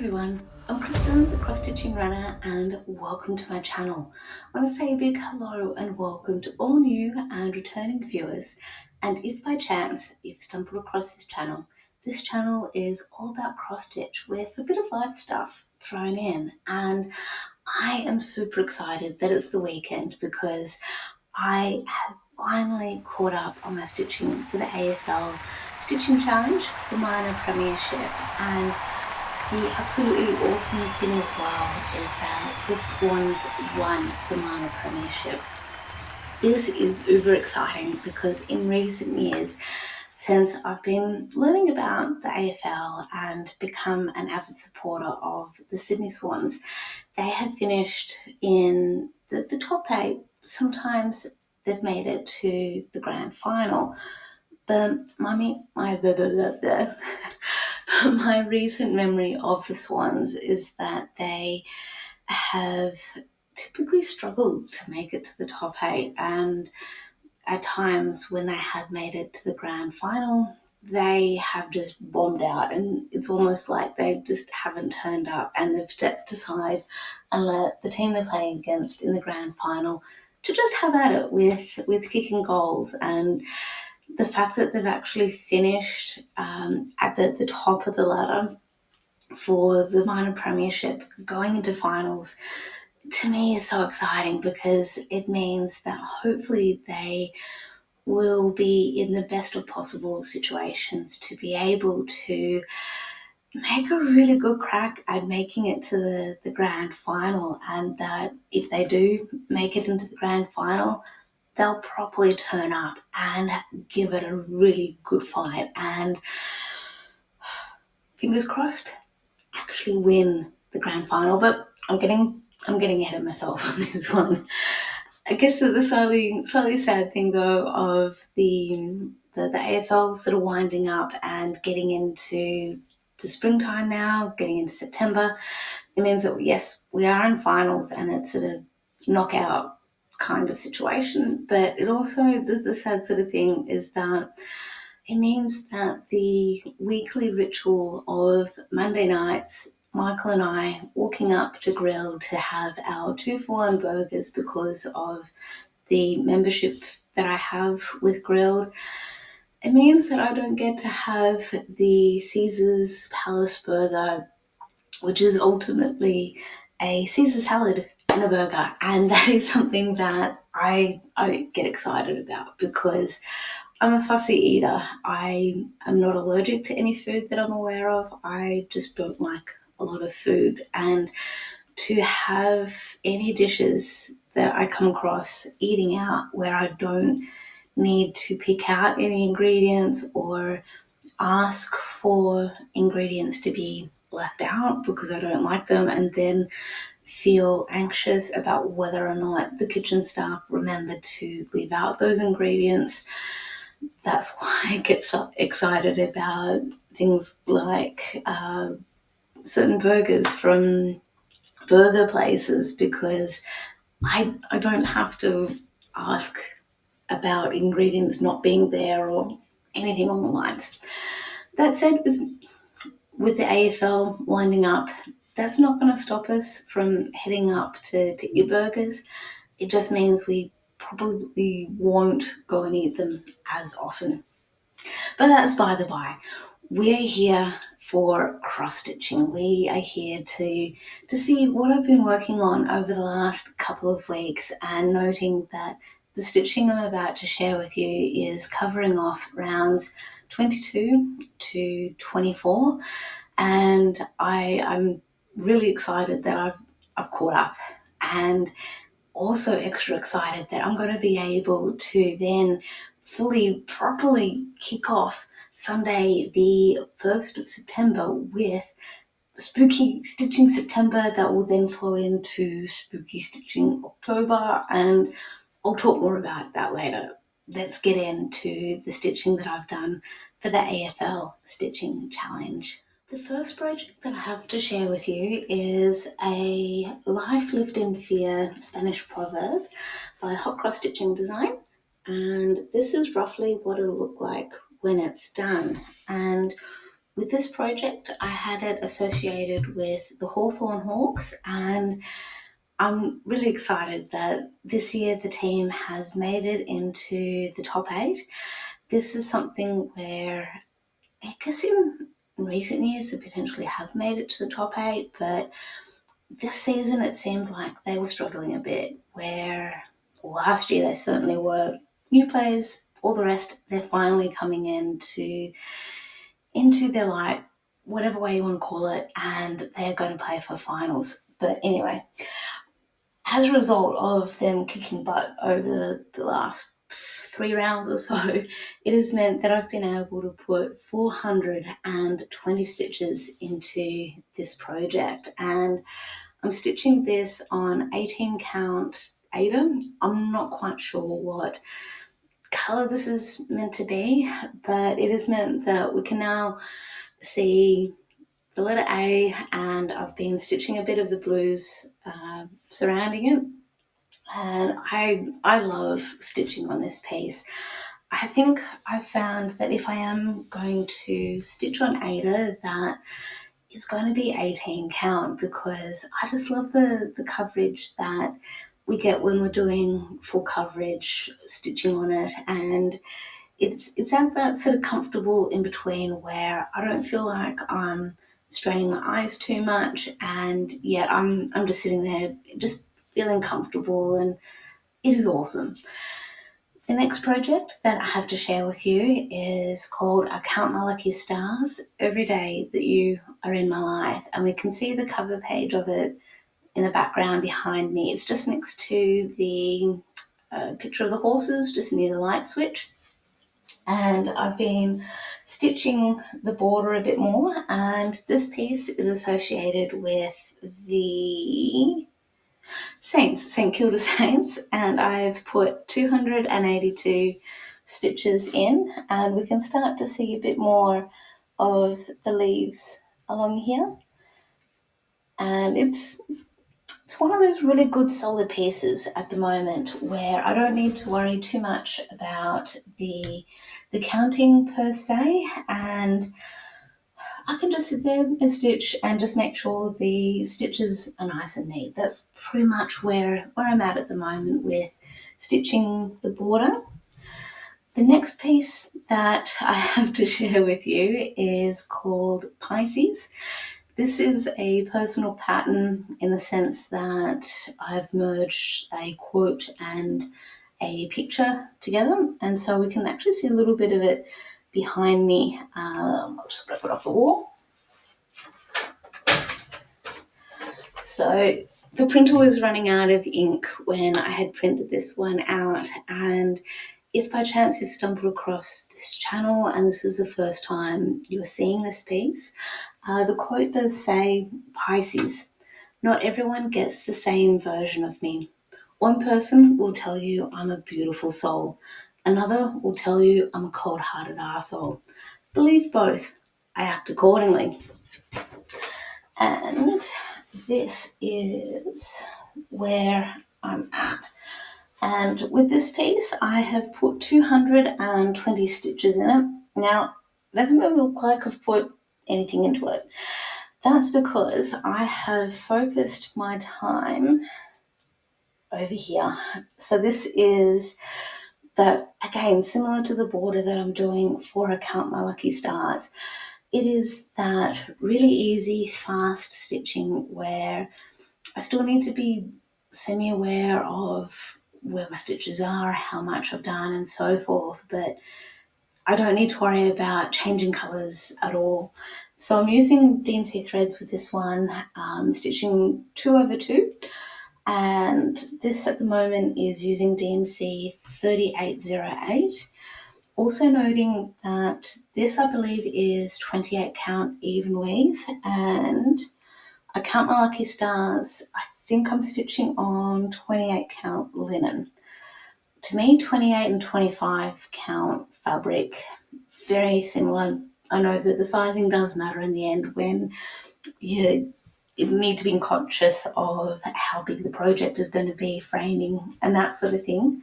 everyone, I'm Kristen, the Cross Stitching Runner, and welcome to my channel. I want to say a big hello and welcome to all new and returning viewers. And if by chance you've stumbled across this channel is all about cross stitch with a bit of life stuff thrown in. And I am super excited that it's the weekend because I have finally caught up on my stitching for the AFL Stitching Challenge, the minor premiership, and the absolutely awesome thing as well is that the Swans won the minor premiership. This is uber exciting because in recent years, since I've been learning about the AFL and become an avid supporter of the Sydney Swans, they have finished in the top 8. Sometimes they've made it to the grand final. But my recent memory of the Swans is that they have typically struggled to make it to the top 8, and at times when they have made it to the grand final, they have just bombed out, and it's almost like they just haven't turned up and they've stepped aside and let the team they're playing against in the grand final to just have at it with kicking goals. And the fact that they've actually finished at the top of the ladder for the minor premiership going into finals, to me is so exciting because it means that hopefully they will be in the best of possible situations to be able to make a really good crack at making it to the grand final, and that if they do make it into the grand final, they'll properly turn up and give it a really good fight and, fingers crossed, actually win the grand final. But I'm getting ahead of myself on this one. I guess that the slightly sad thing though of the AFL sort of winding up and getting into springtime now, getting into September, it means that yes, we are in finals and it's sort of knockout kind of situation. But it also, the sad sort of thing is that it means that the weekly ritual of Monday nights, Michael and I walking up to Grill to have our 2 for 1 burgers because of the membership that I have with Grilled, it means that I don't get to have the Caesar's Palace burger, which is ultimately a Caesar salad in a burger. And that is something that I get excited about because I'm a fussy eater. I am not allergic to any food that I'm aware of. I just don't like a lot of food. And to have any dishes that I come across eating out where I don't need to pick out any ingredients or ask for ingredients to be left out because I don't like them, and then feel anxious about whether or not the kitchen staff remembered to leave out those ingredients. That's why I get so excited about things like certain burgers from burger places, because I don't have to ask about ingredients not being there or anything along the lines. That said, with the AFL winding up, that's not going to stop us from heading up to eat burgers. It just means we probably won't go and eat them as often. But that's by the by. We're here for cross stitching. We are here to see what I've been working on over the last couple of weeks, and noting that the stitching I'm about to share with you is covering off rounds 22 to 24, and I'm really excited that I've caught up, and also extra excited that I'm going to be able to then properly kick off Sunday the 1st of September with Spooky Stitching September that will then flow into Spooky Stitching October, and I'll talk more about that later. Let's get into the stitching that I've done for the AFL Stitching Challenge. The first project that I have to share with you is a Life Lived in Fear Spanish proverb by Hot Cross Stitching Design, and this is roughly what it'll look like when it's done. And With this project, I had it associated with the Hawthorn Hawks, and I'm really excited that this year the team has made it into the top 8. This is something where I guess in recent years they potentially have made it to the top 8, but this season it seemed like they were struggling a bit, where last year they certainly were. New players, all the rest, they're finally coming into their light, whatever way you want to call it, and they're going to play for finals. But anyway, as a result of them kicking butt over the last 3 rounds or so, it has meant that I've been able to put 420 stitches into this project, and I'm stitching this on 18 count Ada. I'm not quite sure what colour this is meant to be, but it has meant that we can now see the letter A, and I've been stitching a bit of the blues surrounding it. And I love stitching on this piece. I think I found that if I am going to stitch on Ada, that it's going to be 18 count, because I just love the coverage that we get when we're doing full coverage stitching on it, and it's at that sort of comfortable in between where I don't feel like I'm straining my eyes too much, and yet I'm just sitting there just feeling comfortable, and it is awesome. The next project that I have to share with you is called I Count My Lucky Stars, Every Day That You Are In My Life, and we can see the cover page of it in the background behind me. It's just next to the picture of the horses, just near the light switch. And I've been stitching the border a bit more, and this piece is associated with the Saints, St Kilda Saints, and I've put 282 stitches in, and we can start to see a bit more of the leaves along here. And it's one of those really good solid pieces at the moment where I don't need to worry too much about the counting per se, and I can just sit there and stitch and just make sure the stitches are nice and neat. That's pretty much where I'm at the moment with stitching the border. The next piece that I have to share with you is called Pisces. This is a personal pattern in the sense that I've merged a quote and a picture together, and so we can actually see a little bit of it behind me. I'll just grab it off the wall. So the printer was running out of ink when I had printed this one out, and if by chance you've stumbled across this channel and this is the first time you're seeing this piece, the quote does say, Pisces, not everyone gets the same version of me. One person will tell you I'm a beautiful soul. Another will tell you I'm a cold-hearted arsehole. Believe both. I act accordingly. And this is where I'm at. And with this piece, I have put 220 stitches in it. Now, it doesn't really look like I've put anything into it. That's because I have focused my time over here. So this is that, again, similar to the border that I'm doing for I Count My Lucky Stars. It is that really easy, fast stitching where I still need to be semi-aware of where my stitches are, how much I've done, and so forth, but I don't need to worry about changing colours at all. So I'm using DMC threads with this one, stitching 2/2, and this at the moment is using DMC 3808. Also noting that this, I believe, is 28 count even weave, and I Count My Lucky Stars, I think I'm stitching on 28 count linen. To me, 28 and 25 count fabric, very similar. I know that the sizing does matter in the end when you need to be conscious of how big the project is going to be, framing and that sort of thing.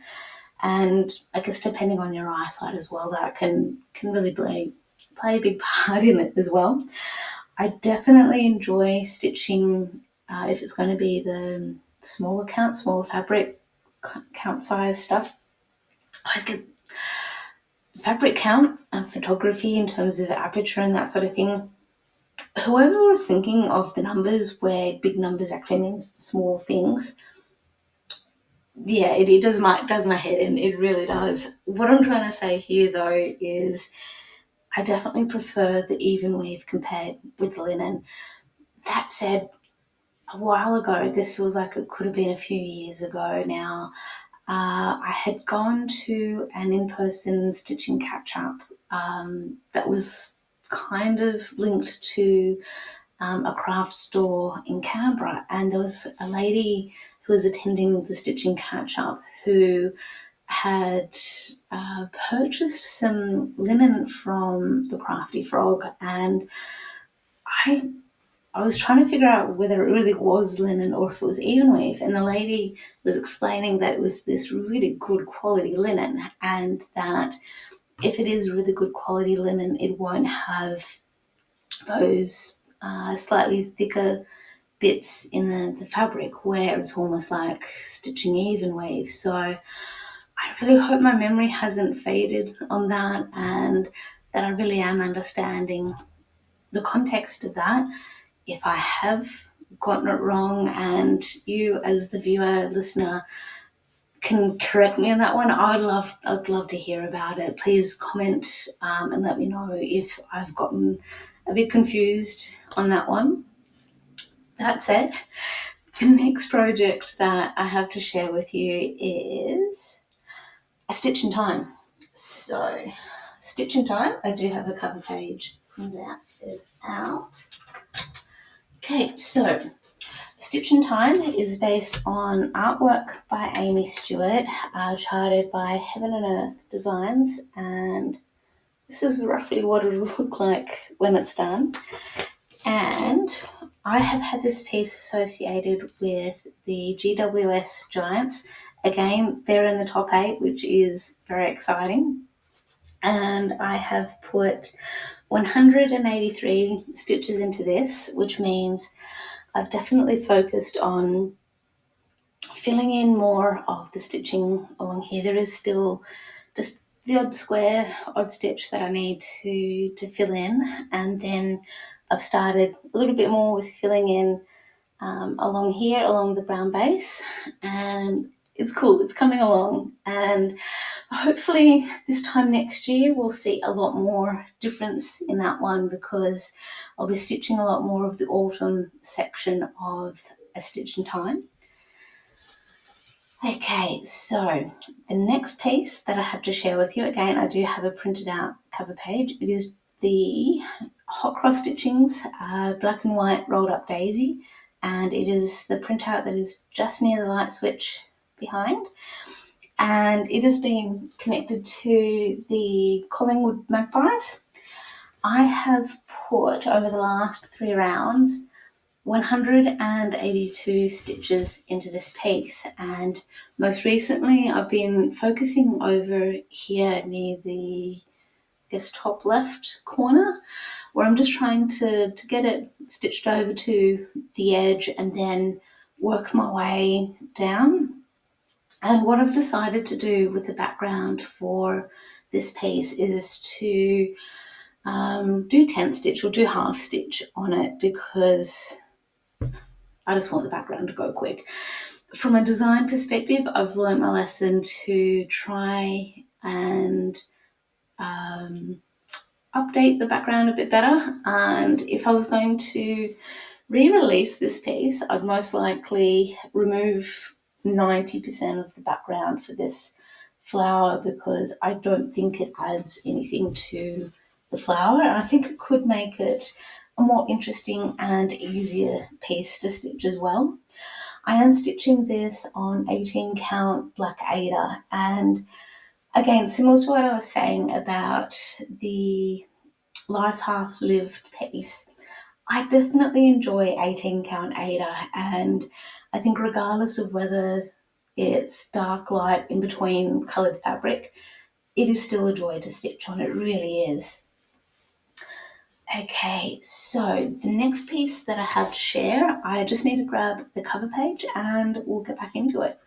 And I guess depending on your eyesight as well, that can really play a big part in it as well. I definitely enjoy stitching if it's going to be the smaller count, smaller fabric count size stuff. I always get fabric count and photography in terms of aperture and that sort of thing. Whoever was thinking of the numbers where big numbers actually means small things, yeah, it does my head in. It really does. What I'm trying to say here though is I definitely prefer the even weave compared with linen. That said, a while ago, this feels like it could have been a few years ago now, I had gone to an in-person stitching catch-up that was kind of linked to a craft store in Canberra, and there was a lady who was attending the stitching catch-up who had purchased some linen from the Crafty Frog, and I I was trying to figure out whether it really was linen or if it was even weave, and the lady was explaining that it was this really good quality linen, and that if it is really good quality linen, it won't have those slightly thicker bits in the fabric where it's almost like stitching even weave. So I really hope my memory hasn't faded on that, and that I really am understanding the context of that. If I have gotten it wrong and you as the viewer, listener, can correct me on that one, I'd love to hear about it. Please comment and let me know if I've gotten a bit confused on that one. That said, the next project that I have to share with you is a stitch in time. So, stitch in time, I do have a cover page printed out. Okay, so Stitch in Time is based on artwork by Amy Stewart, charted by Heaven and Earth Designs, and this is roughly what it will look like when it's done. And I have had this piece associated with the GWS Giants. Again, they're in the top 8, which is very exciting. And I have put 183 stitches into this, which means I've definitely focused on filling in more of the stitching along here. There is still just the odd square, odd stitch that I need to fill in, and then I've started a little bit more with filling in along here, along the brown base, and it's cool, it's coming along, and hopefully this time next year we'll see a lot more difference in that one, because I'll be stitching a lot more of the autumn section of A Stitch in Time. Okay, so the next piece that I have to share with you, again, I do have a printed out cover page. It is the Hot Cross Stitchings Black and White Rolled Up Daisy, and it is the printout that is just near the light switch behind. And it has been connected to the Collingwood Magpies. I have put, over the last 3 rounds, 182 stitches into this piece, and most recently I've been focusing over here near the top left corner, where I'm just trying to get it stitched over to the edge and then work my way down. And what I've decided to do with the background for this piece is to do 10 stitch or do half stitch on it, because I just want the background to go quick. From a design perspective, I've learned my lesson to try and update the background a bit better. And if I was going to re-release this piece, I'd most likely remove 90% of the background for this flower, because I don't think it adds anything to the flower, and I think it could make it a more interesting and easier piece to stitch as well. I am stitching this on 18 count Black Ada, and again, similar to what I was saying about the Life Half Lived piece, I definitely enjoy 18 count Ada, and I think regardless of whether it's dark, light, in between coloured fabric, it is still a joy to stitch on, it really is. Okay, so the next piece that I have to share, I just need to grab the cover page and we'll get back into it.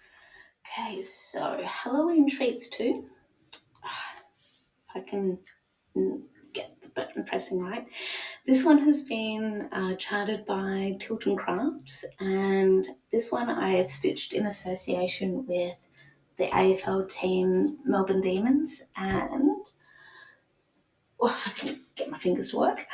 Okay, so Halloween treats too. If I can get the button pressing right. This one has been charted by Tilton Crafts, and this one I have stitched in association with the AFL team Melbourne Demons, and if I can get my fingers to work.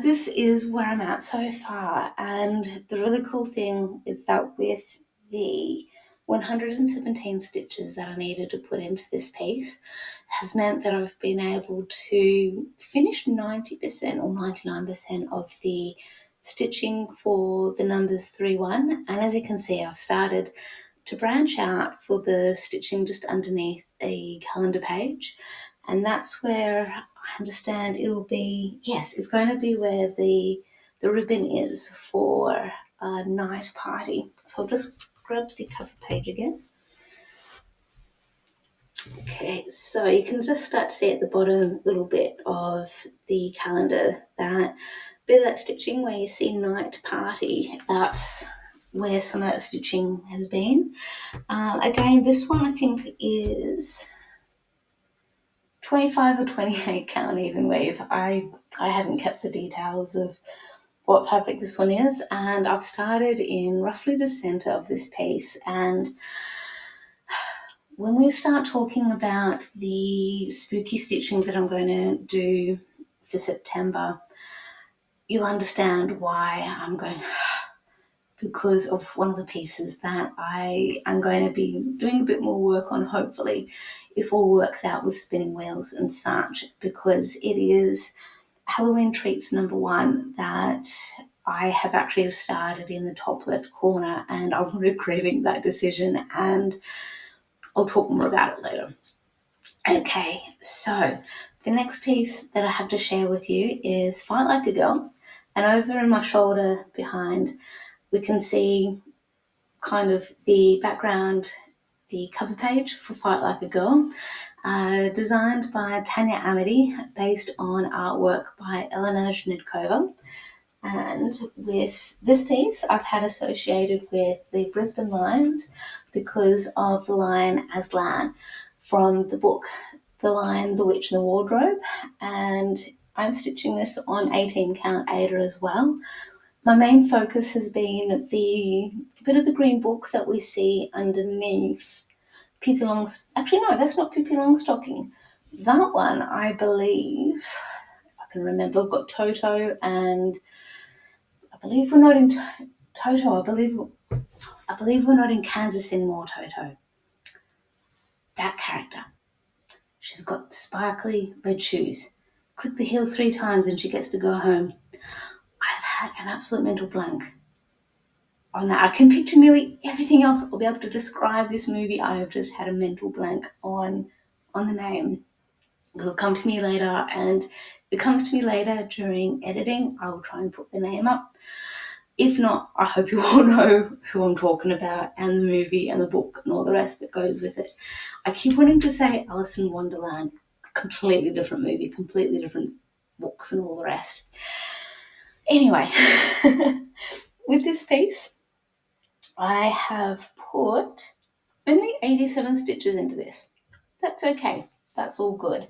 This is where I'm at so far, and the really cool thing is that with the 117 stitches that I needed to put into this piece has meant that I've been able to finish 90% or 99% of the stitching for the numbers 3-1, and as you can see I've started to branch out for the stitching just underneath a calendar page, and that's where I understand it'll be, yes, it's going to be where the ribbon is for a night party. So I'll just grab the cover page again. Okay, so you can just start to see at the bottom a little bit of the calendar, that bit of that stitching where you see night party, that's where some of that stitching has been. Again, this one I think is 25 or 28 count even weave. I haven't kept the details of what fabric this one is, and I've started in roughly the center of this piece. And when we start talking about the spooky stitching that I'm going to do for September, you'll understand why I'm going, because of one of the pieces that I am going to be doing a bit more work on, hopefully, if all works out with spinning wheels and such, because it is Halloween treats number 1 that I have actually started in the top left corner, and I'm regretting that decision, and I'll talk more about it later. Okay, so the next piece that I have to share with you is Fight Like a Girl, and over in my shoulder behind we can see kind of the background, the cover page for Fight Like a Girl, designed by Tanya Amity, based on artwork by Elena Zhnidkova. And with this piece, I've had associated with the Brisbane Lions because of the lion Aslan from the book The Lion, the Witch and the Wardrobe. And I'm stitching this on 18 count Aida as well. My main focus has been the bit of the green book that we see underneath Pippi Longstocking. Actually, no, that's not Pippi Longstocking. That one, I believe, if I can remember, I've got Toto, and I believe we're not in Toto. I believe we're not in Kansas anymore, Toto. That character. She's got the sparkly red shoes. Click the heels 3 times and she gets to go home. I've had an absolute mental blank on that. I can picture nearly everything else. I'll be able to describe this movie. I have just had a mental blank on the name. It'll come to me later, and if it comes to me later during editing, I will try and put the name up. If not, I hope you all know who I'm talking about, and the movie and the book and all the rest that goes with it. I keep wanting to say Alice in Wonderland. Completely different movie, completely different books and all the rest. Anyway, with this piece, I have put only 87 stitches into this. That's okay. That's all good.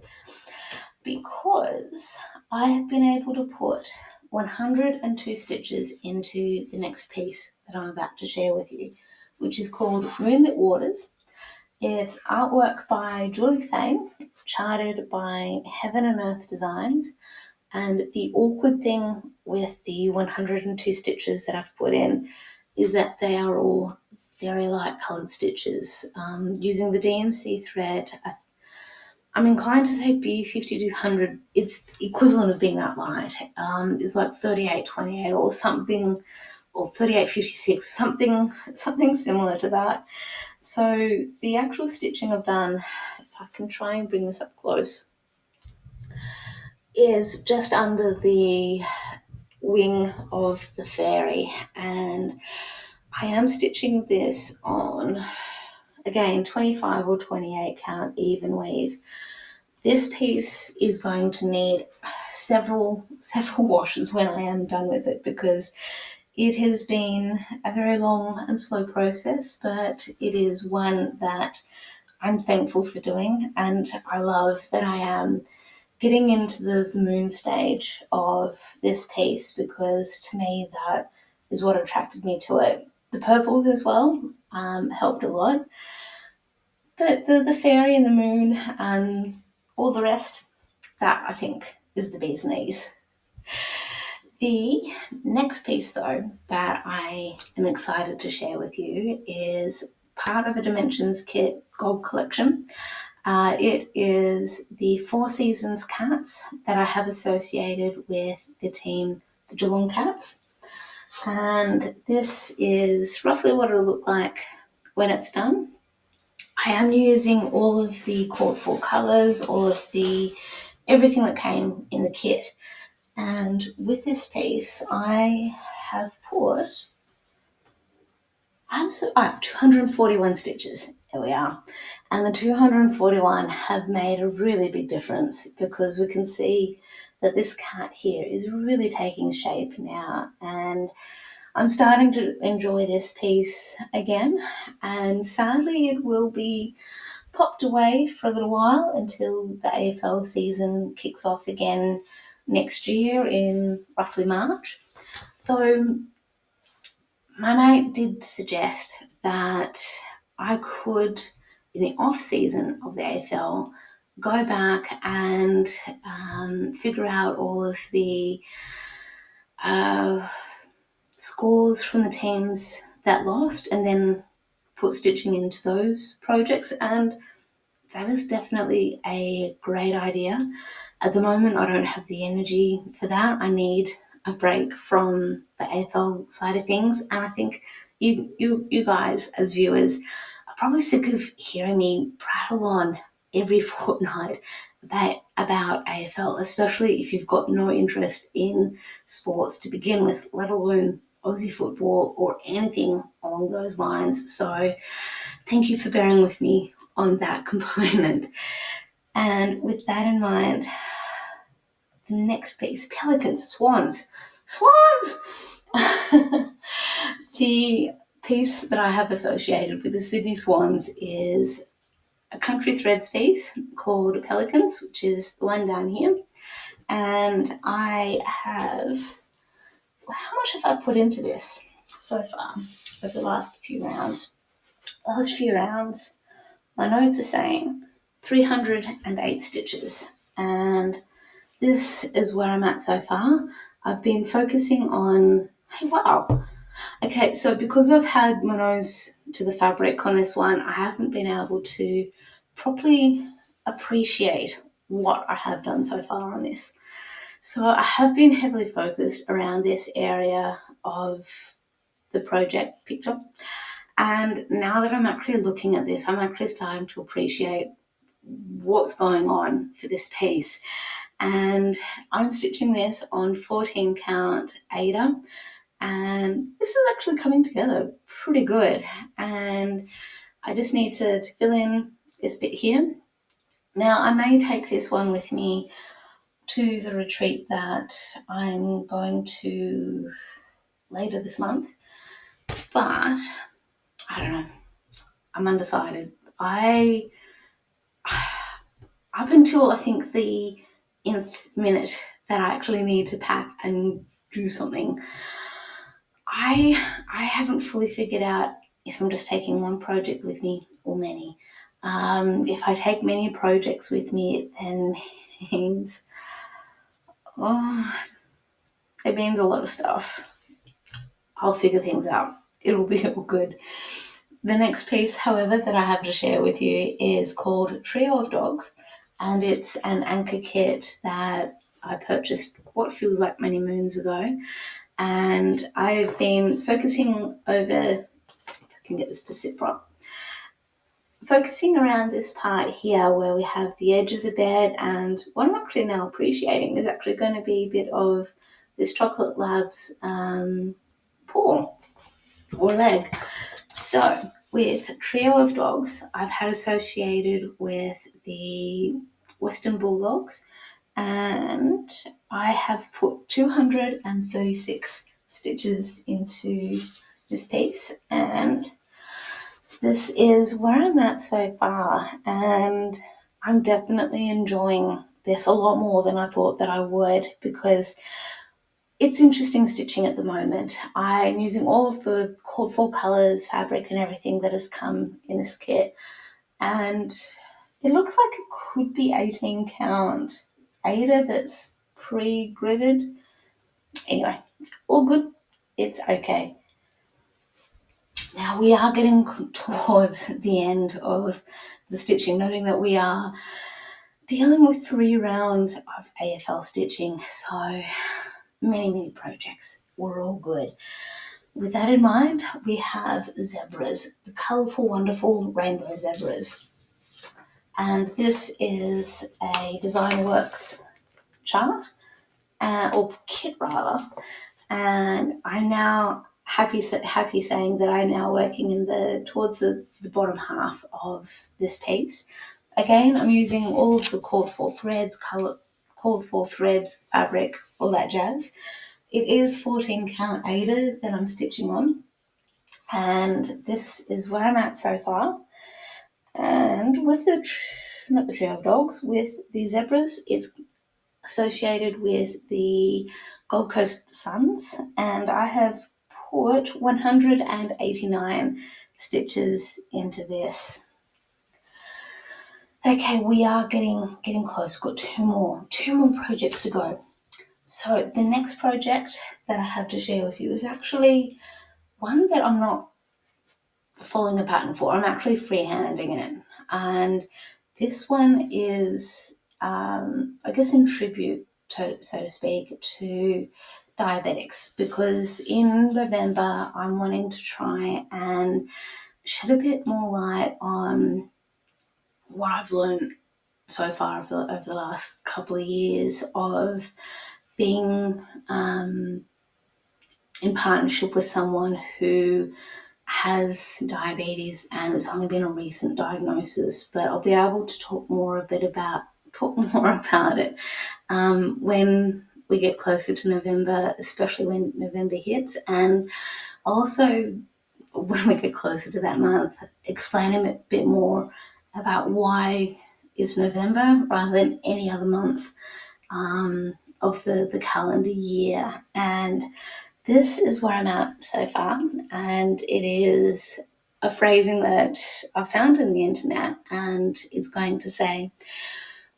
Because I have been able to put 102 stitches into the next piece that I'm about to share with you, which is called Moonlit Waters. It's artwork by Julie Fane, charted by Heaven and Earth Designs. And the awkward thing with the 102 stitches that I've put in is that they are all very light coloured stitches. Using the DMC thread, I'm inclined to say B5200, it's equivalent of being that light. It's like 3828 or something, or 3856, something similar to that. So the actual stitching I've done, if I can try and bring this up close, is just under the wing of the fairy, and I am stitching this on, again, 25 or 28 count even weave. This piece is going to need several washes when I am done with it, because it has been a very long and slow process, but it is one that I'm thankful for doing, and I love that I am getting into the moon stage of this piece, because to me that is what attracted me to it. The purples as well helped a lot, but the fairy and the moon and all the rest, that I think is the bee's knees. The next piece, though, that I am excited to share with you is part of a Dimensions Kit gold collection. It is the Four Seasons cats that I have associated with the team, the Geelong Cats. And this is roughly what it'll look like when it's done. I am using all of the Court 4 colours, all of the everything that came in the kit. And with this piece, I have put 241 stitches. Here we are. And the 241 have made a really big difference, because we can see that this cat here is really taking shape now. And I'm starting to enjoy this piece again. And sadly, it will be popped away for a little while until the AFL season kicks off again next year in roughly March. Though my mate did suggest that I could, in the off season of the AFL, go back and figure out all of the scores from the teams that lost, and then put stitching into those projects. And that is definitely a great idea. At the moment, I don't have the energy for that. I need a break from the AFL side of things, and I think you guys as viewers are probably sick of hearing me prattle on every fortnight about AFL, especially if you've got no interest in sports to begin with, let alone Aussie football or anything along those lines. So thank you for bearing with me on that component. And with that in mind, the next piece, pelicans, swans. The piece that I have associated with the Sydney Swans is a Country Threads piece called Pelicans, which is the one down here. And I have, how much have I put into this so far over the last few rounds? My notes are saying 308 stitches, and this is where I'm at so far. I've been focusing on, hey, wow. Okay, so because I've had my nose to the fabric on this one, I haven't been able to properly appreciate what I have done so far on this. So I have been heavily focused around this area of the project picture. And now that I'm actually looking at this, I'm actually starting to appreciate what's going on for this piece. And I'm stitching this on 14 count Aida, and this is actually coming together pretty good. And I just need to fill in this bit here. Now I may take this one with me to the retreat that I'm going to later this month, but I don't know, I'm undecided. Up until I think the nth minute that I actually need to pack and do something, I haven't fully figured out if I'm just taking one project with me or many. If I take many projects with me, it then means it means a lot of stuff. I'll figure things out. It'll be all good. The next piece, however, that I have to share with you is called Trio of Dogs, and it's an anchor kit that I purchased what feels like many moons ago. And I've been focusing over, if I can get this to sit prop, focusing around this part here where we have the edge of the bed, and what I'm actually now appreciating is actually going to be a bit of this Chocolate Labs paw or leg. So with Trio of Dogs, I've had associated with the Western Bulldogs, and I have put 236 stitches into this piece, and this is where I'm at so far, and I'm definitely enjoying this a lot more than I thought that I would, because it's interesting stitching at the moment. I'm using all of the called for colours, fabric and everything that has come in this kit, and it looks like it could be 18 count Aida that's pre-gridded. Anyway, all good. It's okay. Now we are getting towards the end of the stitching, noting that we are dealing with 3 rounds of AFL stitching, so many projects. We're all good. With that in mind, we have zebras, the colourful, wonderful rainbow zebras. And this is a Design Works chart, or kit rather, and I'm now happy saying that I'm now working towards the bottom half of this piece. Again, I'm using all of the called for threads, fabric, all that jazz. It is 14 count Aida that I'm stitching on, and this is where I'm at so far. And with not the trio of dogs, with the zebras, it's associated with the Gold Coast Suns, and I have put 189 stitches into this. Okay, we are getting close. We've got two more projects to go. So the next project that I have to share with you is actually one that I'm not following a pattern for. I'm actually freehanding it, and this one is, I guess, in tribute, so to speak, to diabetics, because in November I'm wanting to try and shed a bit more light on what I've learned so far over the last couple of years of being in partnership with someone who has diabetes, and it's only been a recent diagnosis, but I'll be able to talk more about it when we get closer to November, especially when November hits, and also when we get closer to that month, explain a bit more about why it's November rather than any other month of the calendar year. And this is where I'm at so far, and it is a phrasing that I found in the internet, and it's going to say,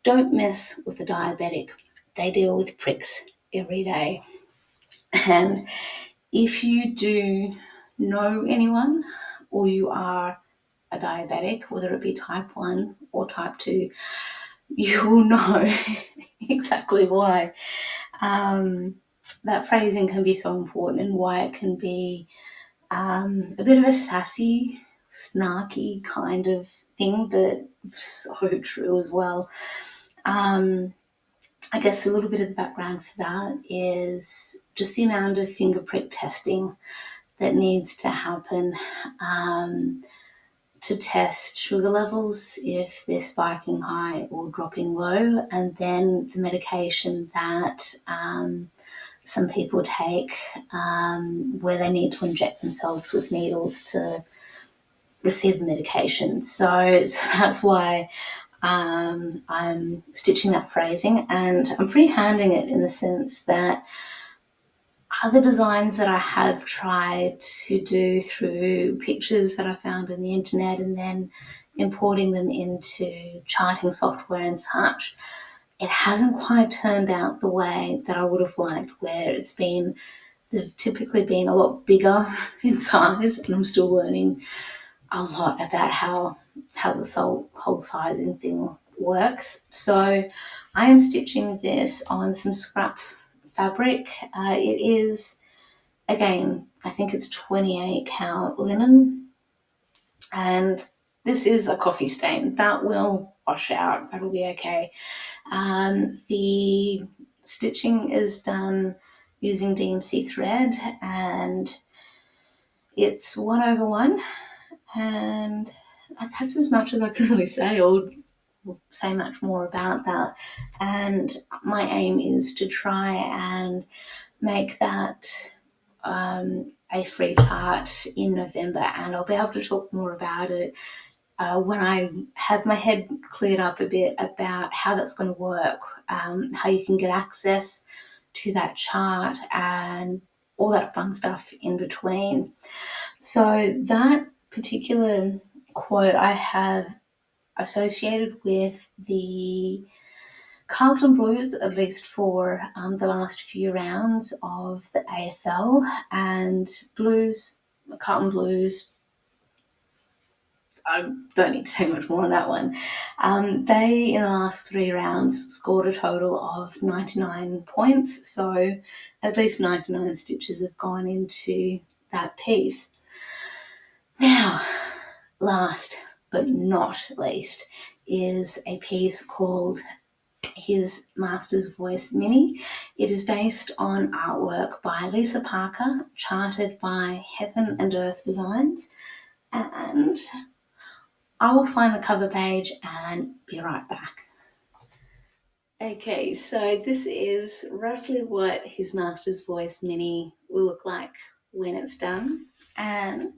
don't mess with a diabetic. They deal with pricks every day. And if you do know anyone, or you are a diabetic, whether it be type 1 or type 2, you will know exactly why that phrasing can be so important, and why it can be a bit of a sassy, snarky kind of thing, but so true as well. I guess a little bit of the background for that is just the amount of finger prick testing that needs to happen to test sugar levels if they're spiking high or dropping low, and then the medication that some people take where they need to inject themselves with needles to receive the medication. So that's why I'm stitching that phrasing, and I'm freehanding it in the sense that other designs that I have tried to do through pictures that I found on the internet and then importing them into charting software and such, it hasn't quite turned out the way that I would have liked, where they've typically been a lot bigger in size, and I'm still learning a lot about how this whole sizing thing works. So I am stitching this on some scrap fabric. It is, again, I think it's 28 count linen, and this is a coffee stain. That will wash out, that'll be okay. The stitching is done using DMC thread, and it's 1/1, and that's as much as I can really say. say much more about that. And my aim is to try and make that a free chart in November, and I'll be able to talk more about it when I have my head cleared up a bit about how that's going to work, how you can get access to that chart, and all that fun stuff in between. So, that particular quote I have associated with the Carlton Blues, at least for the last few rounds of the AFL, and Carlton Blues, I don't need to say much more on that one. They, in the last 3 rounds, scored a total of 99 points, so at least 99 stitches have gone into that piece. Now, last but not least is a piece called His Master's Voice Mini. It is based on artwork by Lisa Parker, charted by Heaven and Earth Designs, and I will find the cover page and be right back. Okay, so this is roughly what His Master's Voice Mini will look like when it's done, and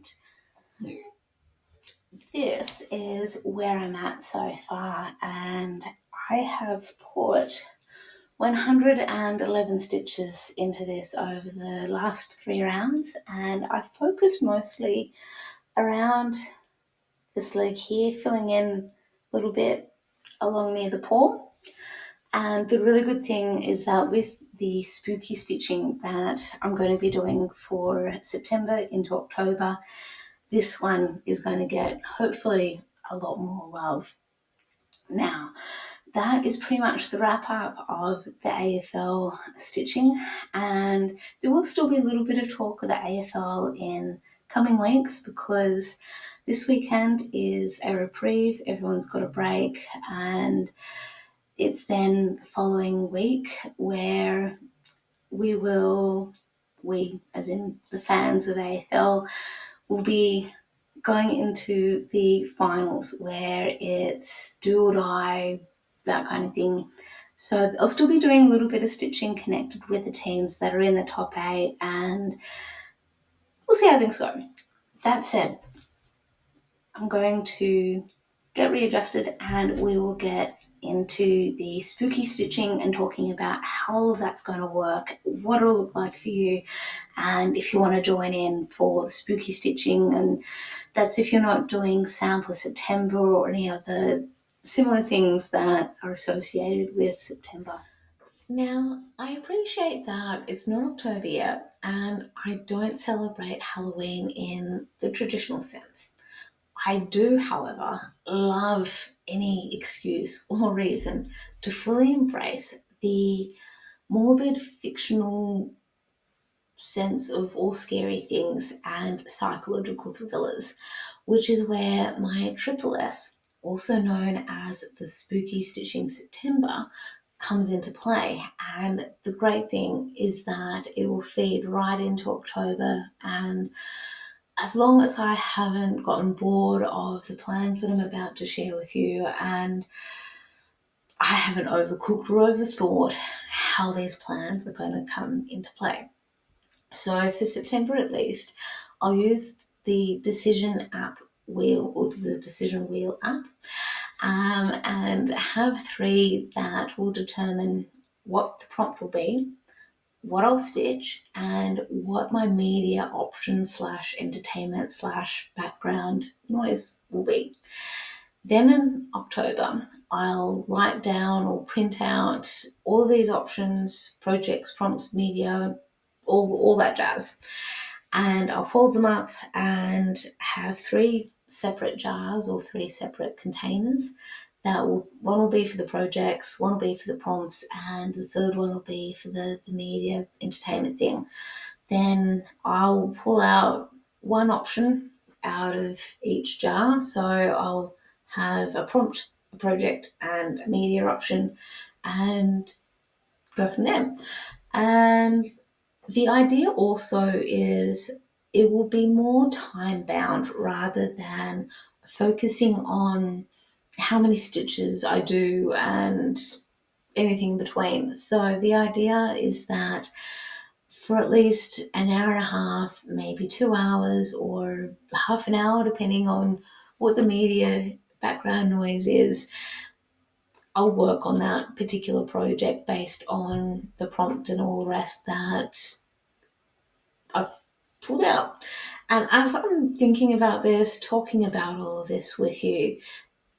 this is where I'm at so far, and I have put 111 stitches into this over the last 3 rounds, and I've focused mostly around the sleeve here, filling in a little bit along near the paw. And the really good thing is that with the spooky stitching that I'm going to be doing for September into October, this one is going to get hopefully a lot more love. Now, that is pretty much the wrap up of the AFL stitching, and there will still be a little bit of talk of the AFL in coming weeks because this weekend is a reprieve, everyone's got a break, and it's then the following week where we as in the fans of AFL, will be going into the finals where it's do or die, that kind of thing. So I'll still be doing a little bit of stitching connected with the teams that are in the top 8, and we'll see how things go. That said, I'm going to get readjusted and we will get into the spooky stitching and talking about how all of that's going to work, what it'll look like for you, and if you want to join in for the spooky stitching. And that's if you're not doing Sample September or any other similar things that are associated with September. Now, I appreciate that it's not October yet, and I don't celebrate Halloween in the traditional sense. I do, however, love any excuse or reason to fully embrace the morbid fictional sense of all scary things and psychological thrillers, which is where my Triple S, also known as the Spooky Stitching September, comes into play. And the great thing is that it will feed right into October, and as long as I haven't gotten bored of the plans that I'm about to share with you, and I haven't overcooked or overthought how these plans are going to come into play. So for September at least, I'll use the Decision app wheel, or the Decision Wheel app, and have 3 that will determine what the prompt will be, what I'll stitch, and what my media option / entertainment / background noise will be. Then in October, I'll write down or print out all these options, projects, prompts, media, all that jazz. And I'll fold them up and have 3 separate jars or 3 separate containers. One will be for the projects, one will be for the prompts, and the third one will be for the media entertainment thing. Then I'll pull out one option out of each jar. So I'll have a prompt, a project, and a media option, and go from there. And the idea also is it will be more time bound rather than focusing on how many stitches I do, and anything in between. So the idea is that for at least an hour and a half, maybe 2 hours, or half an hour, depending on what the media background noise is, I'll work on that particular project based on the prompt and all the rest that I've pulled out. And as I'm thinking about this, talking about all of this with you,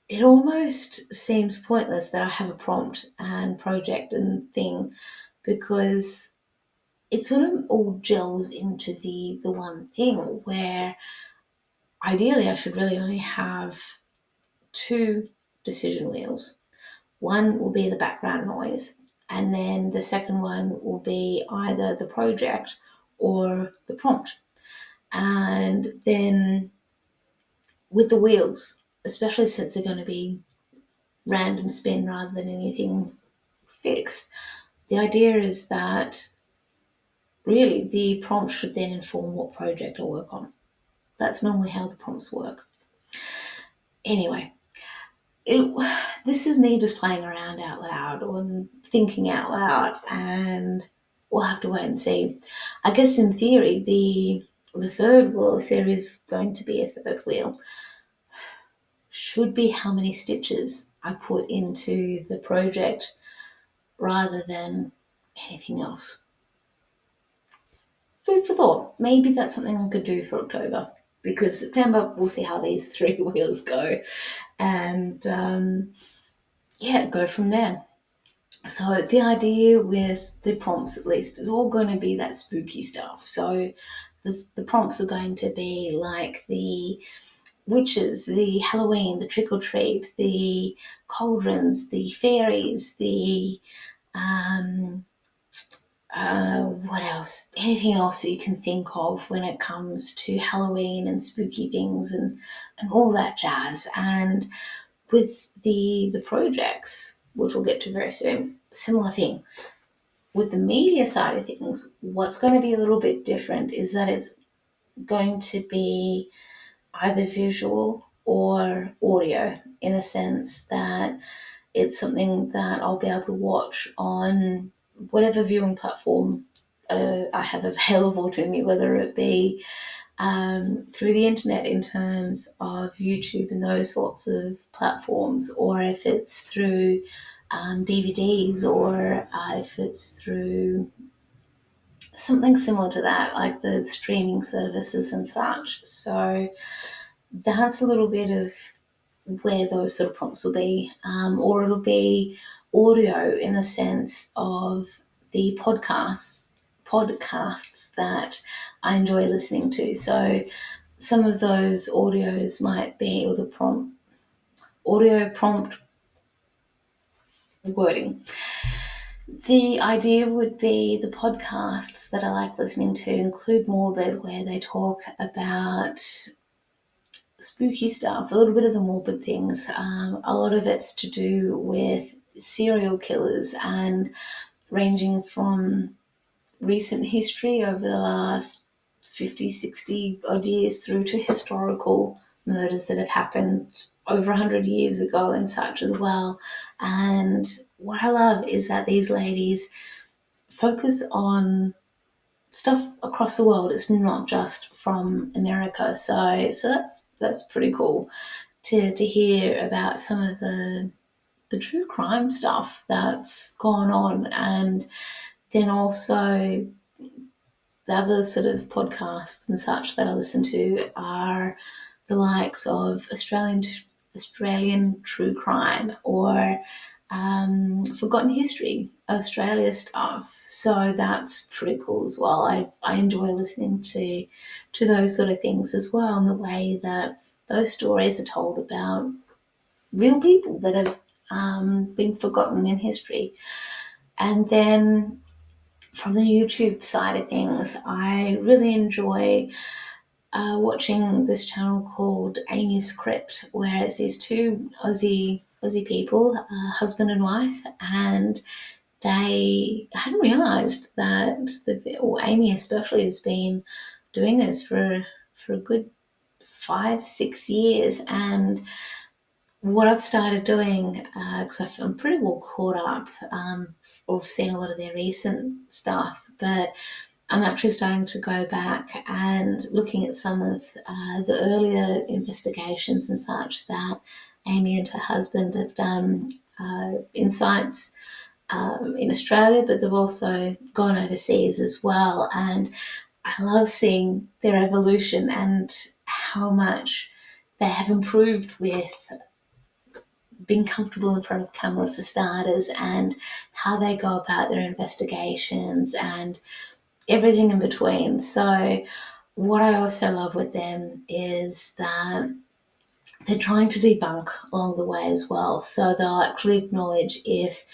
it almost seems pointless that I have a prompt and project and thing, because it sort of all gels into the one thing where ideally I should really only have two decision wheels. One will be the background noise, and then the second one will be either the project or the prompt. And then with the wheels, especially since they're going to be random spin rather than anything fixed, the idea is that really the prompt should then inform what project I work on. That's normally how the prompts work. Anyway, this is me just playing around out loud or thinking out loud, and we'll have to wait and see. I guess in theory, the third wheel, if there is going to be a third wheel, should be how many stitches I put into the project rather than anything else. Food for thought. Maybe that's something I could do for October, because September we'll see how these three wheels go, and go from there. So the idea with the prompts, at least, is all going to be that spooky stuff. So the prompts are going to be like the witches, the Halloween, the trick or treat, the cauldrons, the fairies, the what else? Anything else that you can think of when it comes to Halloween and spooky things and all that jazz. And with the projects, which we'll get to very soon, similar thing. With the media side of things, what's going to be a little bit different is that it's going to be either visual or audio, in a sense that it's something that I'll be able to watch on whatever viewing platform I have available to me, whether it be through the internet in terms of YouTube and those sorts of platforms, or if it's through DVDs, or if it's through something similar to that, like the streaming services and such. So that's a little bit of where those sort of prompts will be, or it'll be audio in the sense of the podcasts that I enjoy listening to. So some of those audios might be, or the audio prompt wording. The idea would be the podcasts that I like listening to include Morbid, where they talk about spooky stuff, a little bit of the morbid things. A lot of it's to do with serial killers, and ranging from recent history over the last 50, 60 odd years through to historical murders that have happened over 100 years ago and such as well. And what I love is that these ladies focus on stuff across the world. It's not just from America. So that's pretty cool to hear about some of the true crime stuff that's gone on. And then also the other sort of podcasts and such that I listen to are the likes of Australian true crime, or forgotten history, Australia stuff. So that's pretty cool as well. I enjoy listening to those sort of things as well, and the way that those stories are told about real people that have been forgotten in history. And then from the YouTube side of things, I really enjoy watching this channel called Amy's Crypt, where it's these two Aussie people, husband and wife, and they hadn't realised that Amy especially has been doing this for a good 5-6 years, and what I've started doing, because I'm pretty well caught up, or seen a lot of their recent stuff, but I'm actually starting to go back and looking at some of the earlier investigations and such that Amy and her husband have done in sites in Australia, but they've also gone overseas as well. And I love seeing their evolution and how much they have improved with being comfortable in front of camera for starters, and how they go about their investigations and everything in between. So, what I also love with them is that they're trying to debunk along the way as well. So, they'll actually acknowledge if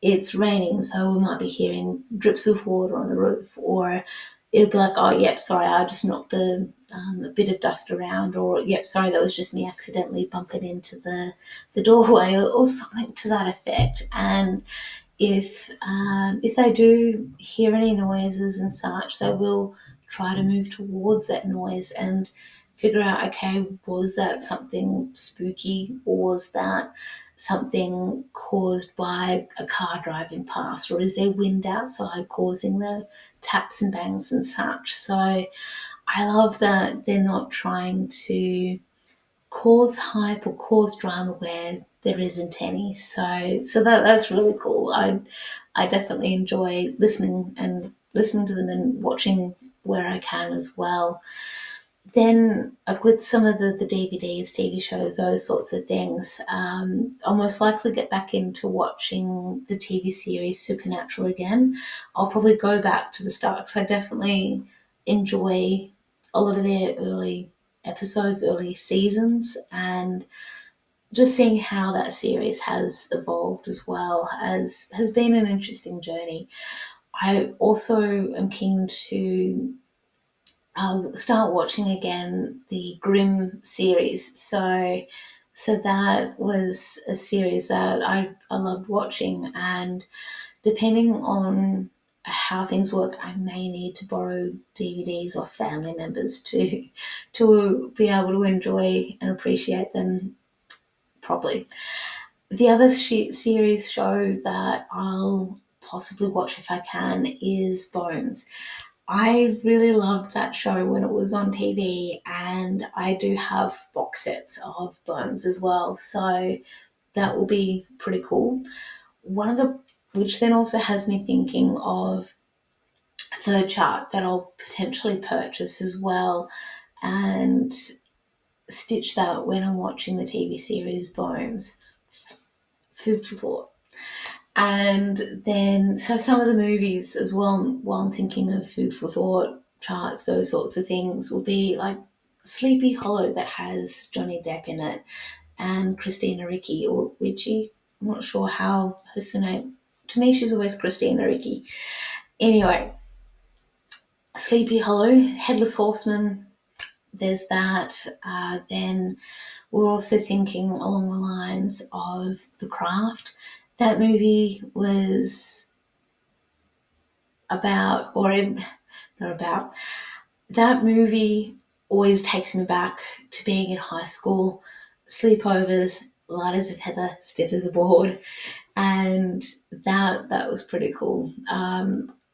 it's raining, so we might be hearing drips of water on the roof, or it'll be like, oh, yep, sorry, I just knocked a bit of dust around, or yep, sorry, that was just me accidentally bumping into the doorway, or something to that effect. And if they do hear any noises and such, they will try to move towards that noise and figure out, okay, was that something spooky, or was that something caused by a car driving past, or is there wind outside causing the taps and bangs and such? So I love that they're not trying to cause hype or cause drama where there isn't any. So that's really cool. I definitely enjoy listening to them and watching where I can as well. Then with some of the DVDs, TV shows, those sorts of things, I'll most likely get back into watching the TV series Supernatural again. I'll probably go back to the start because I definitely enjoy a lot of their early episodes, early seasons, and just seeing how that series has evolved as well as has been an interesting journey. I also am keen to start watching again the Grimm series. So that was a series that I loved watching, and depending on how things work, I may need to borrow DVDs off family members to be able to enjoy and appreciate them properly. The other series show that I'll possibly watch if I can is Bones. I really loved that show when it was on TV, and I do have box sets of Bones as well, so that will be pretty cool. One of the which then also has me thinking of third chart that I'll potentially purchase as well and stitch that when I'm watching the TV series Bones. Food for thought. And then, so some of the movies as well, while I'm thinking of food for thought charts, those sorts of things, will be like Sleepy Hollow that has Johnny Depp in it and Christina Ricci, or Ricci. I'm not sure how her surname. To me, she's always Christina Ricci. Anyway, Sleepy Hollow, Headless Horseman, there's that. Then we're also thinking along the lines of The Craft. That movie was about, not about, that movie always takes me back to being in high school, sleepovers, light as a feather, stiff as a board, and that was pretty cool.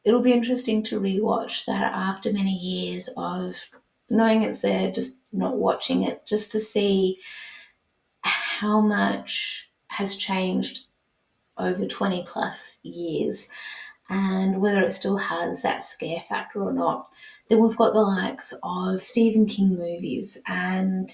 It'll be interesting to rewatch that after many years of knowing it's there, just not watching it, just to see how much has changed over 20 plus years and whether it still has that scare factor or not. Then we've got the likes of Stephen King movies, and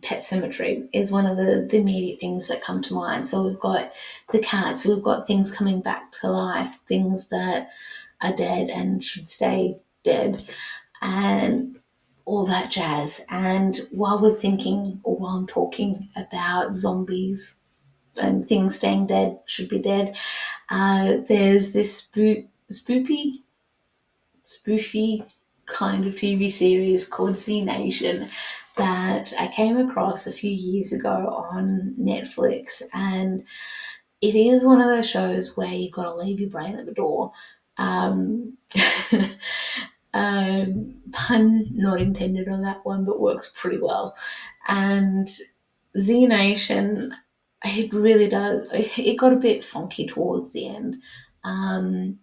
Pet Cemetery is one of the immediate things that come to mind. So we've got the cats, we've got things coming back to life, things that are dead and should stay dead, and all that jazz. And while we're thinking, or while I'm talking about zombies and things staying dead, should be dead, there's this spoofy kind of TV series called Z Nation that I came across a few years ago on Netflix, and it is one of those shows where you got to leave your brain at the door. Um, pun not intended on that one, but works pretty well. And Z Nation, it really does. It got a bit funky towards the end, um,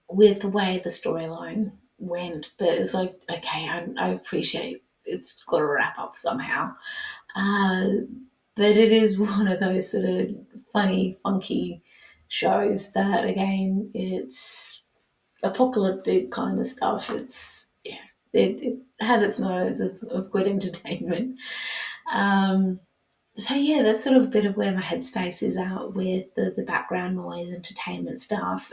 with the way the storyline went. But it was like, okay, I appreciate it's got to wrap up somehow. Uh, but it is one of those sort of funny, funky shows that, again, it's apocalyptic kind of stuff. It's, yeah, it had its moments of good entertainment. Um, so yeah, that's sort of a bit of where my headspace is at with the background noise, entertainment stuff,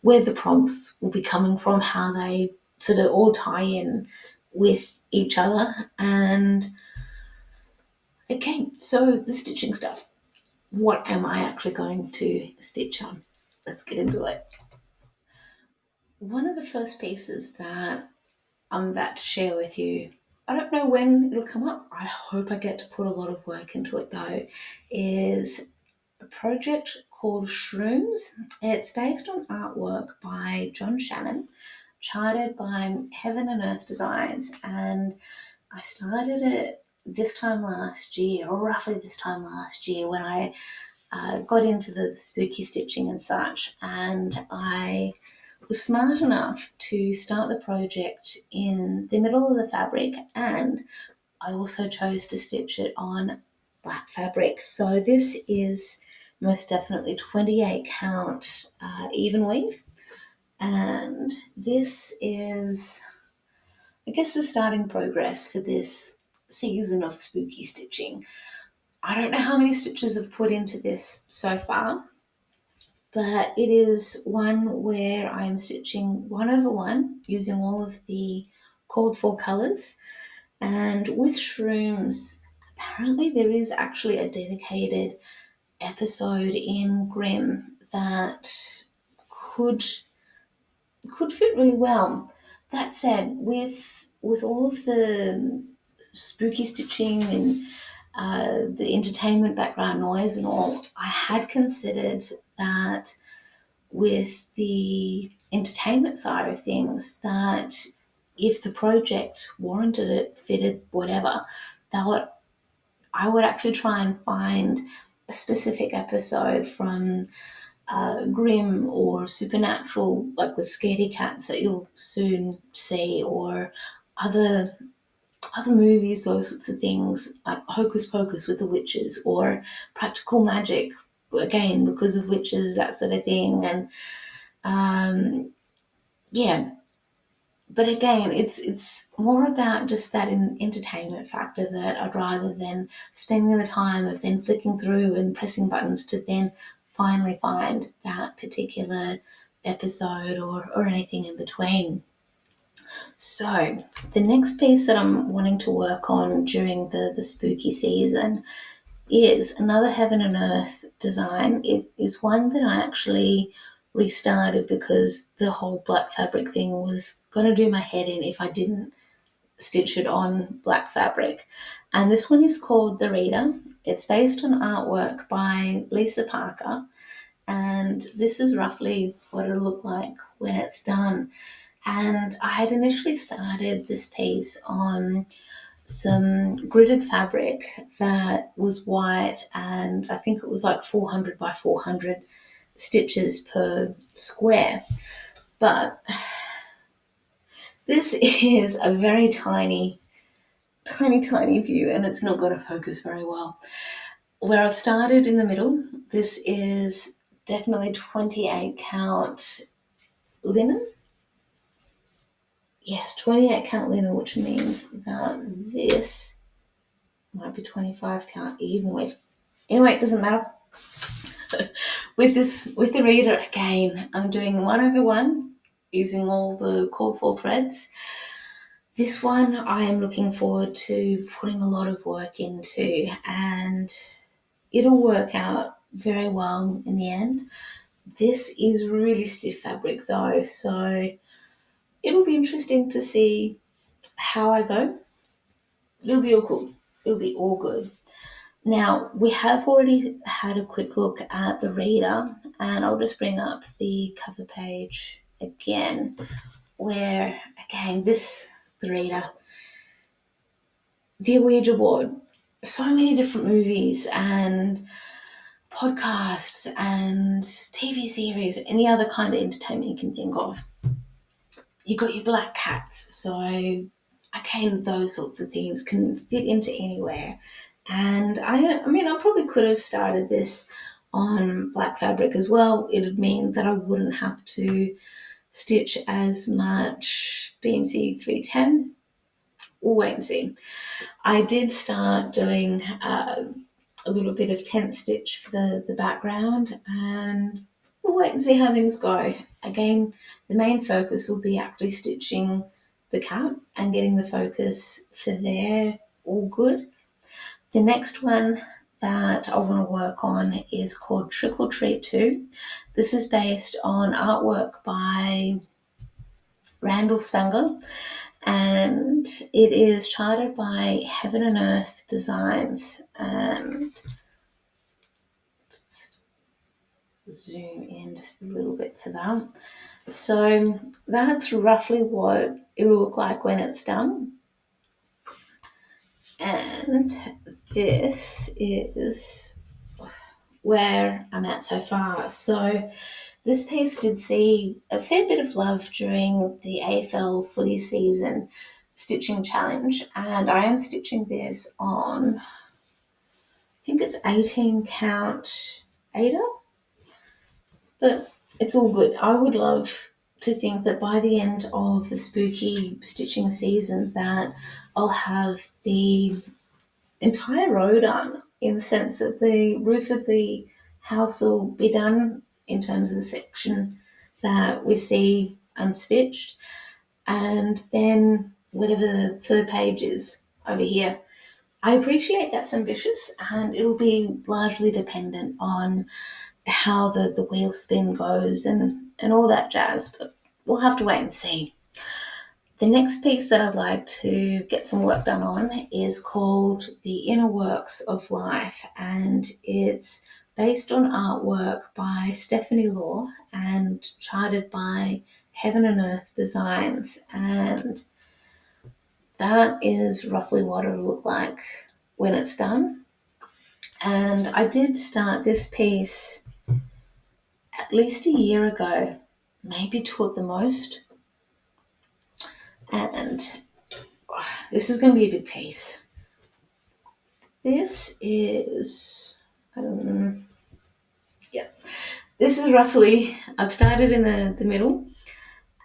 where the prompts will be coming from, how they sort of all tie in with each other. And okay, so the stitching stuff. What am I actually going to stitch on? Let's get into it. One of the first pieces that I'm about to share with you, I don't know when it'll come up. I hope I get to put a lot of work into it though, is a project called Shrooms. It's based on artwork by John Shannon, charted by Heaven and Earth Designs, and I started it this time last year, or roughly this time last year, when I got into the spooky stitching and such, and I was smart enough to start the project in the middle of the fabric, and I also chose to stitch it on black fabric. So this is most definitely 28 count even weave, and this is, I guess, the starting progress for this season of spooky stitching. I don't know how many stitches I've put into this so far, but it is one where I'm stitching 1/1 using all of the called for colours. And with Shrooms, apparently there is actually a dedicated episode in Grimm that could could fit really well. That said, with all of the spooky stitching and the entertainment background noise and all, I had considered that with the entertainment side of things, that if the project warranted it, fitted, whatever, that I would actually try and find a specific episode from Grimm or Supernatural, like with Scaredy Cats that you'll soon see, or other other movies, those sorts of things, like Hocus Pocus with the witches, or Practical Magic, again because of witches, that sort of thing. And yeah, but again, it's more about just that entertainment factor that I'd rather than spending the time of then flicking through and pressing buttons to then finally find that particular episode, or anything in between. So the next piece that I'm wanting to work on during the spooky season is another Heaven and Earth design. It is one that I actually restarted because the whole black fabric thing was going to do my head in if I didn't stitch it on black fabric. And this one is called The Reader. It's based on artwork by Lisa Parker, and this is roughly what it'll look like when it's done. And I had initially started this piece on some gridded fabric that was white, and I think it was like 400 by 400 stitches per square. But this is a very tiny, tiny, tiny view, and it's not going to focus very well. Where I've started in the middle, this is definitely 28 count linen. Yes, 28 count linen, which means that this might be 25 count even with. Anyway, it doesn't matter. With the reader, again, I'm doing 1/1 using all the called for threads. This one I am looking forward to putting a lot of work into, and it'll work out very well in the end. This is really stiff fabric though, so it'll be interesting to see how I go. It'll be all cool. It'll be all good. Now, we have already had a quick look at the reader, and I'll just bring up the cover page again, where, again, the reader, the Ouija board. so many different movies and podcasts and TV series, any other kind of entertainment you can think of. You got your black cats, so again, those sorts of themes can fit into anywhere. And I mean, I probably could have started this on black fabric as well. It'd mean that I wouldn't have to stitch as much DMC 310. We'll wait and see. I did start doing a little bit of tent stitch for the background, and we'll wait and see how things go. Again, the main focus will be actually stitching the cat and getting the focus for there all good. The next one that I want to work on is called Trick or Treat 2. This is based on artwork by Randall Spangler, and it is charted by Heaven and Earth Designs. And just zoom in just a little bit for that. So that's roughly what it will look like when it's done. And this is where I'm at so far. So this piece did see a fair bit of love during the AFL footy season stitching challenge, and I am stitching this on, I think it's 18 count Ada, but it's all good. I would love to think that by the end of the spooky stitching season that I'll have the entire row done, in the sense that the roof of the house will be done in terms of the section that we see unstitched, and then whatever the third page is over here. I appreciate that's ambitious, and it'll be largely dependent on how the wheel spin goes and all that jazz, but we'll have to wait and see. The next piece that I'd like to get some work done on is called The Inner Works of Life, and it's based on artwork by Stephanie Law and charted by Heaven and Earth Designs, and that is roughly what it'll look like when it's done. And I did start this piece at least a year ago, maybe two at the most, and this is going to be a big piece. This is, yeah, this is roughly, I've started in the middle,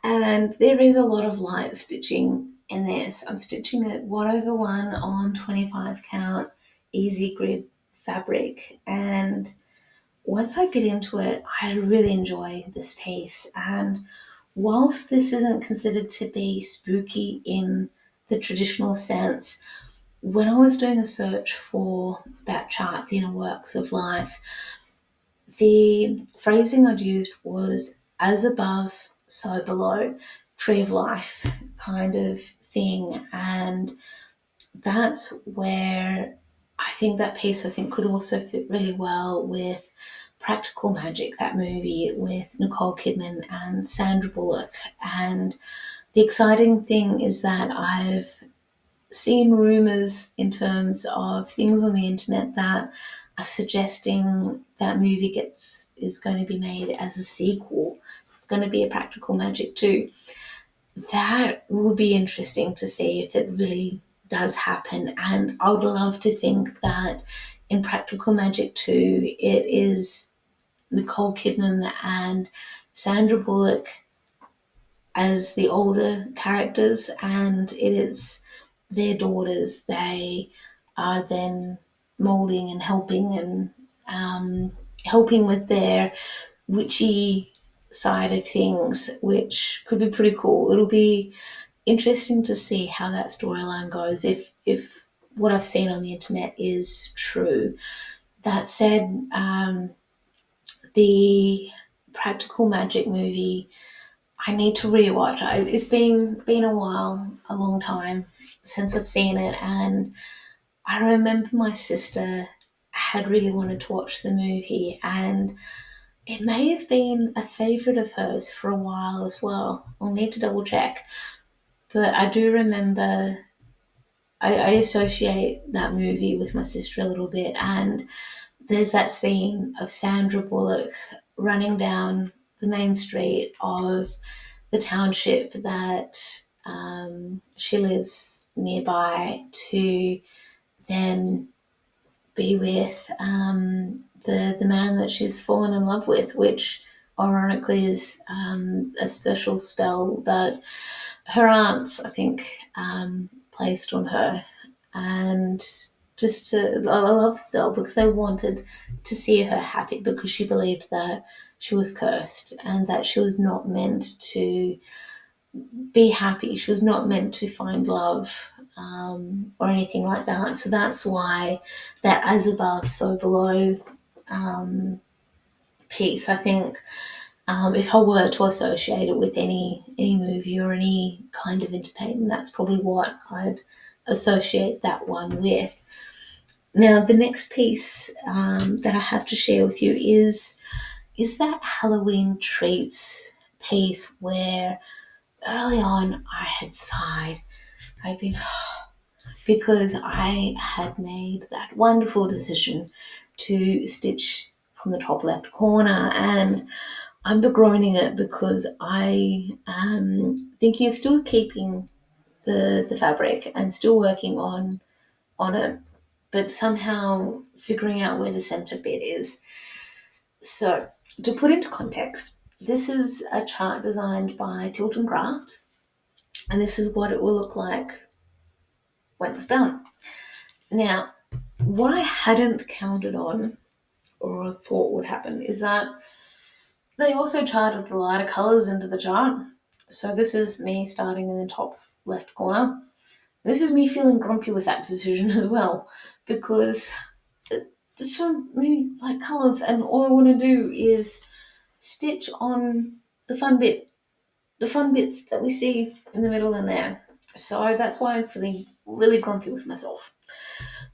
and there is a lot of light stitching in this. I'm stitching it 1/1 on 25 count easy grid fabric, and once I get into it, I really enjoy this piece. And whilst this isn't considered to be spooky in the traditional sense, when I was doing a search for that chart, The Inner Works of Life, the phrasing I'd used was as above, so below, tree of life kind of thing. And that's where I think that piece, I think, could also fit really well with Practical Magic, that movie with Nicole Kidman and Sandra Bullock. And the exciting thing is that I've seen rumors in terms of things on the internet that are suggesting that movie is going to be made as a sequel. It's going to be a Practical Magic 2. That would be interesting to see if it really does happen. And I would love to think that in Practical Magic 2, it is Nicole Kidman and Sandra Bullock as the older characters, and it is their daughters. They are then molding and helping with their witchy side of things, which could be pretty cool. It'll be interesting to see how that storyline goes if what I've seen on the internet is true. That said, the Practical Magic movie, I need to rewatch. It's been a while, a long time since I've seen it, and I remember my sister had really wanted to watch the movie, and it may have been a favourite of hers for a while as well. I'll need to double check, but I do remember I associate that movie with my sister a little bit, and there's that scene of Sandra Bullock running down the main street of the township that she lives nearby to then be with the man that she's fallen in love with, which ironically is a special spell that her aunts, I think, placed on her. And just a love spell because they wanted to see her happy because she believed that she was cursed and that she was not meant to be happy. She was not meant to find love or anything like that. So that's why that as above, so below piece, I think, if I were to associate it with any movie or any kind of entertainment, that's probably what I'd associate that one with. Now, the next piece that I have to share with you is that Halloween treats piece where early on I had sighed. I've been because I had made that wonderful decision to stitch from the top left corner, and I'm begroaning it because I am thinking of still keeping the fabric and still working on it, but somehow figuring out where the center bit is. So, to put into context, this is a chart designed by Tilton Crafts, and this is what it will look like when it's done. Now, what I hadn't counted on or thought would happen is that they also charted the lighter colours into the chart. So this is me starting in the top left corner. This is me feeling grumpy with that decision as well because there's so many like colours and all I want to do is stitch on the fun bits that we see in the middle in there. So that's why I'm feeling really grumpy with myself.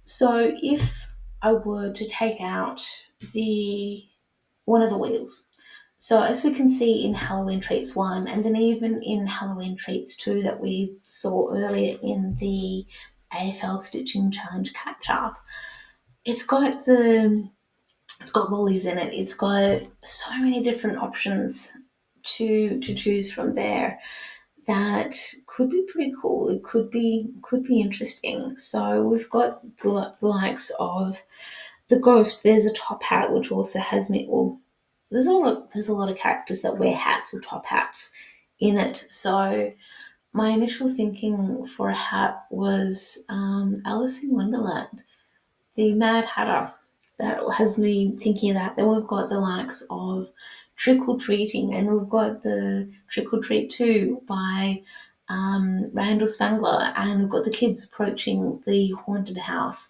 So if I were to take out the one of the wheels, so as we can see in Halloween Treats 1 and then even in Halloween Treats 2 that we saw earlier in the AFL Stitching Challenge catch up, it's got lollies in it. It's got so many different options to choose from there that could be pretty cool. It could be interesting. So we've got the likes of the ghost. There's a top hat which also has me. Well, there's a lot of characters that wear hats or top hats in it. So my initial thinking for a hat was Alice in Wonderland, the Mad Hatter. That has me thinking of that. Then we've got the likes of Trick or Treating, and we've got the Trick or Treat 2 by Randall Spangler, and we've got the kids approaching the haunted house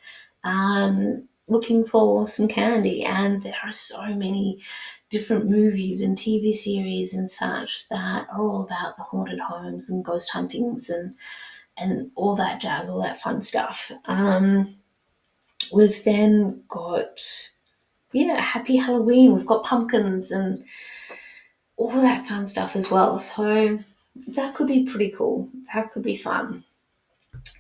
looking for some candy. And there are so many different movies and TV series and such that are all about the haunted homes and ghost huntings and all that jazz, all that fun stuff. We've then got, Happy Halloween. We've got pumpkins and all that fun stuff as well. So that could be pretty cool. That could be fun.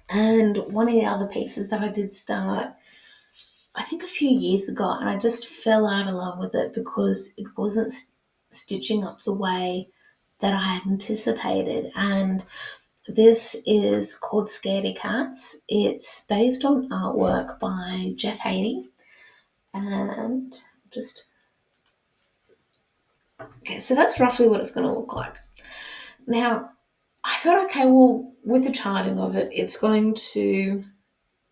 And one of the other pieces that I did start, I think a few years ago, and I just fell out of love with it because it wasn't stitching up the way that I had anticipated. And this is called Scaredy Cats. It's based on artwork by Jeff Haney. And just, okay, so that's roughly what it's going to look like. Now, I thought, okay, well, with the charting of it, it's going to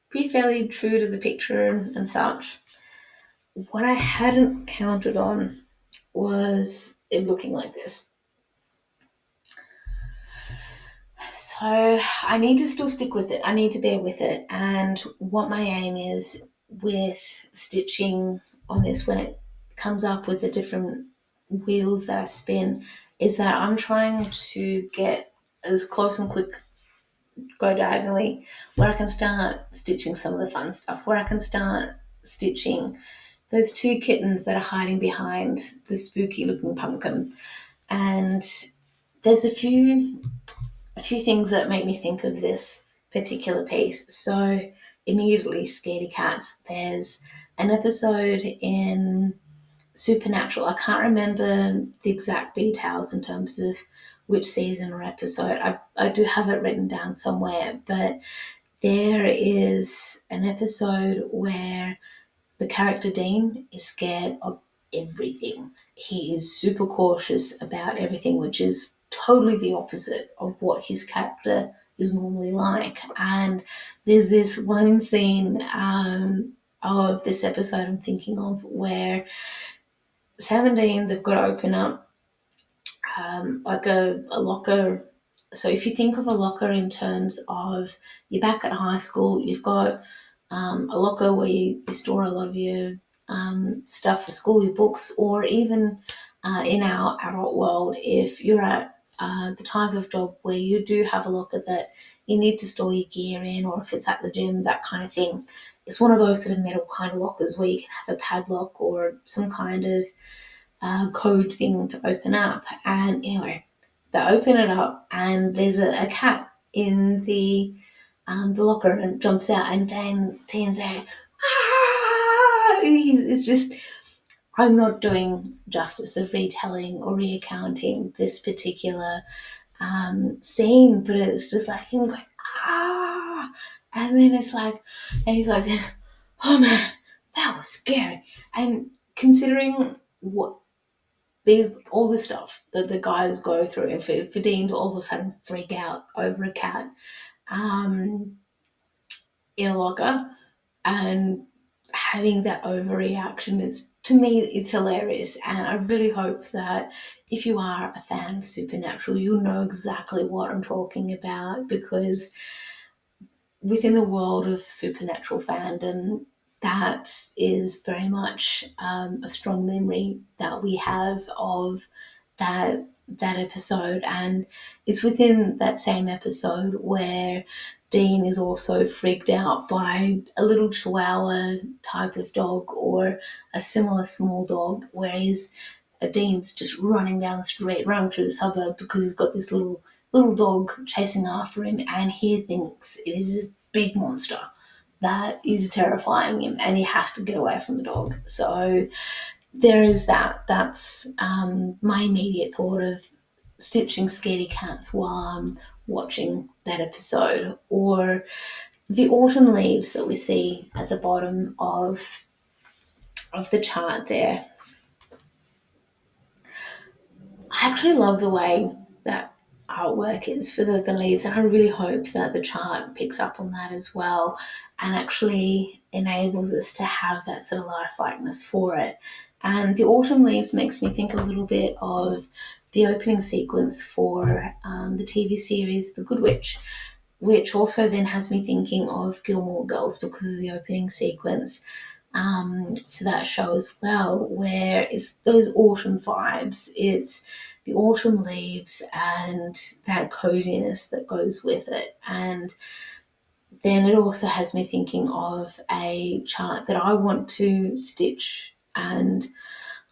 be fairly true to the picture and such. What I hadn't counted on was it looking like this. So I need to still stick with it. I need to bear with it. And what my aim is with stitching on this when it comes up with the different wheels that I spin is that I'm trying to get as close and quick, go diagonally, where I can start stitching some of the fun stuff, where I can start stitching those two kittens that are hiding behind the spooky looking pumpkin. And there's a few things that make me think of this particular piece. So immediately scaredy cats. There's an episode in Supernatural. I can't remember the exact details in terms of which season or episode. I do have it written down somewhere, but there is an episode where the character Dean is scared of everything. He is super cautious about everything, which is totally the opposite of what his character is normally like. And there's this one scene of this episode I'm thinking of where Sam and Dean, they've got to open up like a locker. So if you think of a locker in terms of you're back at high school, you've got a locker where you store a lot of your stuff for school, your books, or even in our adult world, if you're at the type of job where you do have a locker that you need to store your gear in, or if it's at the gym, that kind of thing. It's one of those sort of metal kind of lockers where you can have a padlock or some kind of code thing to open up. And anyway, they open it up and there's a cat in the locker and jumps out and Dan's out. Ah! It's just, I'm not doing justice of retelling or recounting this particular scene, but it's just like him going, ah! And then it's like, and he's like, oh man, that was scary. And considering what these all the stuff that the guys go through, and for Dean to all of a sudden freak out over a cat um, in a locker and having that overreaction, it's to me it's hilarious. And I really hope that if you are a fan of Supernatural, you'll know exactly what I'm talking about, because within the world of Supernatural fandom, that is very much a strong memory that we have of that episode. And it's within that same episode where Dean is also freaked out by a little chihuahua type of dog or a similar small dog, where Dean's just running down the street, running through the suburb because he's got this little dog chasing after him, and he thinks it is this big monster that is terrifying him, and he has to get away from the dog. So there is that. That's my immediate thought of stitching scaredy cats while I'm watching that episode. Or the autumn leaves that we see at the bottom of the chart there. I actually love the way that artwork is for the leaves, and I really hope that the chart picks up on that as well and actually enables us to have that sort of lifelikeness for it. And the autumn leaves makes me think a little bit of the opening sequence for the TV series The Good Witch, which also then has me thinking of Gilmore Girls because of the opening sequence for that show as well, where it's those autumn vibes. It's the autumn leaves and that coziness that goes with it. And then it also has me thinking of a chart that I want to stitch, and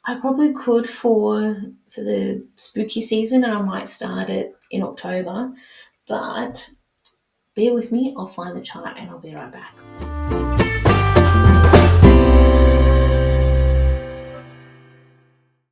I probably could for the spooky season, and I might start it in October. But bear with me, I'll find the chart and I'll be right back.